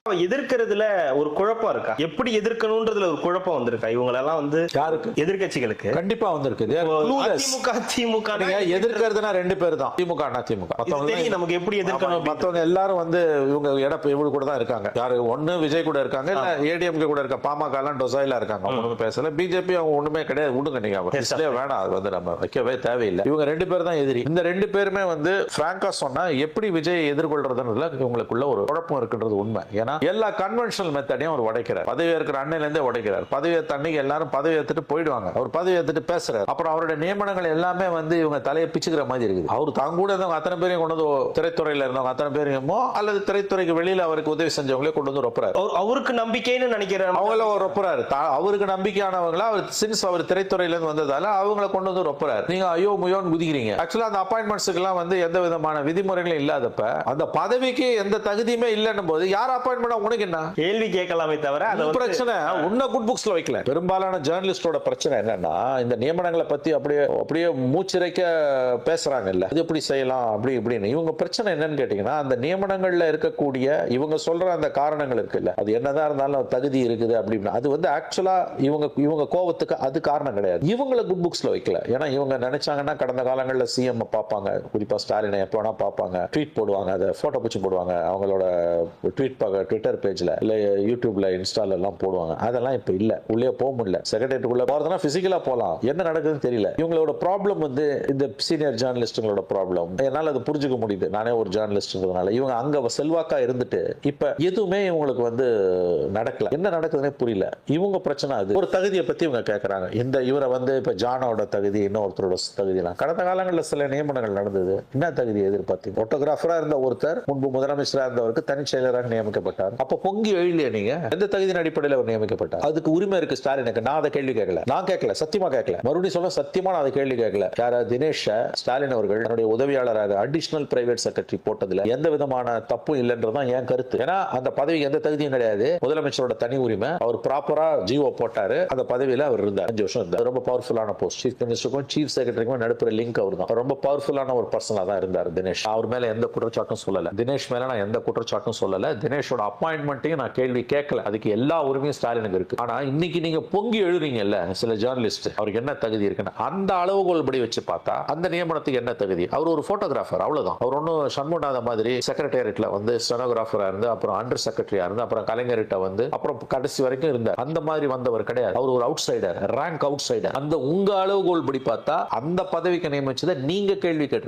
எதிர்க்கிறதுல ஒரு குழப்பம் இருக்கா? எப்படி எதிர்க்கணும்ன்றதுல ஒரு குழப்பம் வந்திருக்கா? இவங்களெல்லாம் வந்து யாருக்கு? எதிர்க்கட்சிகளுக்கு கண்டிப்பா வந்திருக்கு. அதிமுக எதிர்க்கிறதுனா ரெண்டு பேர் தான், திமுக அதிமுக. நமக்கு எப்படி எதிர்க்கணும்? மத்தவங்க எல்லாரும் வந்து இவங்க இவங்க கூட தான் இருக்காங்க. யாரு? ஒண்ணு விஜய் கூட இருக்காங்க, இல்ல ஏடிஎம்கே கூட இருக்க. பாமக எல்லாம் டொசைலா இருக்காங்க, ஒண்ணுமே பேசல. பிஜேபி அவங்க ஒண்ணுமே கிடையாது. விடுங்க, நீங்க வேணாம், அது வந்து நம்ம வைக்கவே தேவையில்லை. இவங்க ரெண்டு பேர் தான் எதிரி. இந்த ரெண்டு பேருமே வந்து பிராங்கா சொன்னா எப்படி விஜய் எதிர்கொள்றதுன்னு இவங்களுக்குள்ள ஒரு குழப்பம் இருக்குன்றது உண்மை. ஏன்னா எல்லா கன்வென்ஷனல் மெத்தடையும் அவர் உடைக்கிறார். பதவி ஏற்கிற அன்னையில இருந்தே உடைக்கிறார். பதவி ஏற்ற அன்னைக்கு எல்லாரும் பதவி ஏத்துட்டு போயிடுவாங்க. அவர் பதவி ஏத்துட்டு பேசுறாரு. அப்புறம் அவருடைய நியமனங்கள் எல்லாமே வந்து இவங்க தலையை பிச்சுக்கிற மாதிரி இருக்குது. அவர் தாங்க கூட இருந்தவங்க அத்தனை பேரையும் கொண்டு வந்து, திரைத்துறையில இருந்தவங்க அத்தனை பேரையுமோ அல்லது திரைத்துறைக்கு வெளியில அவருக்கு உதவி செஞ்சவங்களே கொண்டு வந்து ரொப்புறாரு. அவருக்கு நம்பிக்கைன்னு நினைக்கிறேன். அவங்கள ரொப்புறாரு. அவருக்கு நம்பிக்கையானவங்களா அவர் சின்ஸ் அவர் திரைத்துறையில இருந்து வந்ததால அவங்கள கொண்டு வந்து ரொப்புறாரு. நீங்க ஐயோ முயோன்னு குதிக்கிறீங்க. ஆக்சுவலா அந்த அப்பாயின்மெண்ட்ஸ்க்கு எல்லாம் வந்து எந்த விதமான விதிமுறைகளும் இல்லாதப்ப, அந்த பதவிக்கு எந்த தகுதியுமே இல்லைன்னும் போது யார் அப்பாயின்மெண்ட் உனக்கு என்ன கேள்வி கேட்கலாமே தவிர அது பிரச்சனை உன்ன குட் புக்ஸ்ல வைக்கல. பெரும்பாலான ஜேர்னலிஸ்டோட பிரச்சனை என்னன்னா, இந்த நியமனங்களை பத்தி அப்படியே மூச்சிரைக்க பேசுறாங்க. இல்ல இது எப்படி செய்யலாம் அப்படி இப்படின்னு. இவங்க பிரச்சனை என்னன்னு கேட்டீங்கன்னா, அந்த நியமனங்கள்ல இருக்கக்கூடிய இவங்க சொல்ற அந்த காரணங்கள் இருக்குல்ல, அது என்னதான் இருந்தாலும் தகுதி இருக்குது அப்படின்னு, அது வந்து ஆக்சுவலா இவங்க கோவத்துக்கு அது காரணம் கிடையாது. இவங்களை குட் புக்ஸ்ல வைக்கல. ஏன்னா இவங்க நினைச்சாங்கன்னா கடந்த காலங்களில் சிஎம் பார்ப்பாங்க, குறிப்பா ஸ்டாலினை எப்ப வேணா பார்ப்பாங்க, ட்வீட் போடுவாங்க, அதை போட்டோ பிடிச்சு போடுவாங்க, அவங்களோட ட்விட்டர் பேஜ்ல இல்ல யூடியூப்ல இன்ஸ்டால எல்லாம் போடுவாங்க. அதெல்லாம் இப்ப இல்ல. உள்ளே போக முடியல. செக்ரட்டரியேட்டுக்குள்ள போறதுனா பிசிக்கலா போலாம். என்ன நடக்குதுன்னு தெரியல. இவங்களோட ப்ராப்ளம் வந்து இந்த சீனியர் ஜேர்னலிஸ்டுங்களோட ப்ராப்ளம். என்னால அது புரிஞ்சுக்க முடியுது. நானே ஒரு ஜேர்னலிஸ்ட்ன்றதுனால இவங்க அங்க செல்வாக்கா இருந்துட்டு இப்ப எதுவுமே இவங்களுக்கு வந்து நடக்கல. என்ன நடக்குதுன்னே புரியல. இவங்க பிரச்சனை அது. ஒரு தகுதியை பத்தி இவங்க கேட்கறாங்க. இந்த இவரை வந்து இப்ப ஜானோட தகுதி, இன்னொருத்தரோட தகுதி. கடந்த காலங்களில் சில நியமனங்கள் நடந்தது. என்ன தகுதி எதிர்பார்த்தீங்க? போட்டோகிராஃபரா இருந்த ஒருத்தர் முன்பு முதலமைச்சராக இருந்தவருக்கு தனிச் செயலராக நியமிக்கப்பட்டார். அப்ப பொங்கி எழுதிய நீங்க எந்த தகுதியின் அடிப்படையில் அவர் நியமிக்கப்பட்டார்? அதுக்கு உரிமை இருக்கு ஸ்டாலினுக்கு. நான் அதை கேள்வி கேட்கல. நான் கேட்கல, சத்தியமா கேட்கல. மறுபடியும் சொல்ல, சத்தியமா நான் அதை கேள்வி கேட்கல. யாரா தினேஷ் ஸ்டாலின் அவர்கள் தன்னுடைய உதவியாளராக அடிஷனல் பிரைவேட் செக்ரட்டரி போட்டதுல எந்த விதமான தப்பும் இல்லைன்றதான் என் கருத்து. ஏன்னா அந்த பதவிக்கு எந்த தகுதியும் கிடையாது. முதலமைச்சரோட தனி உரிமை. அவர் ப்ராப்பரா ஜிஓ போட்டாரு. அந்த பதவியில அவர் இருந்தார் 5 வருஷம் இருந்தார். ரொம்ப பவர்ஃபுல்லான போஸ்ட். சீஃப் மினிஸ்டருக்கும் சீஃப் செக்ரட்டரிக்கும் நடுப்புற லிங்க் அவர் தான். ரொம்ப பவர்ஃபுல்லான ஒரு பர்சனா தான் இருந்தார் தினேஷ். அவர் மேல எந்த குற்றச்சாட்டும் சொல்லல. தினேஷ் மேல நான் எந்த குற்றச்சாட்டும் சொல்லல. தினேஷோட அப்பாயின்மெண்ட்டையும் நான் கேள்வி கேட்கல. அதுக்கு எல்லா உரிமையும் ஸ்டாலினுக்கு இருக்கு. ஆனா இன்னைக்கு நீங்க பொங்கி எழுறீங்கல்ல சில ஜேர்னலிஸ்ட், அவருக்கு என்ன தகுதி இருக்குன்னு அந்த அளவுகோல் படி வச்சு பார்த்தா அந்த நியமனத்துக்கு என்ன தகுதி? அவர் ஒரு போட்டோகிராஃபர், அவ்வளவுதான். அவர் ஒன்னும் சண்முகநாத மாதிரி செக்ரட்டேரியட்ல வந்து ஸ்டெனோகிராஃபரா இருந்து, அப்புறம் அண்டர் செக்ரட்டரியா இருந்து, அப்புறம் கலைஞர்கிட்ட வந்து, அப்புறம் கடைசி வரைக்கும் இருந்தார். அந்த மாதிரி வந்தவர் கிடையாது. அவர் ஒரு out cider, rank out cider. அந்த உங்க அளவுகோல் படி பார்த்தா அந்த பதவிக்கு நியமிச்சதை நீங்க கேள்வி கேட்டு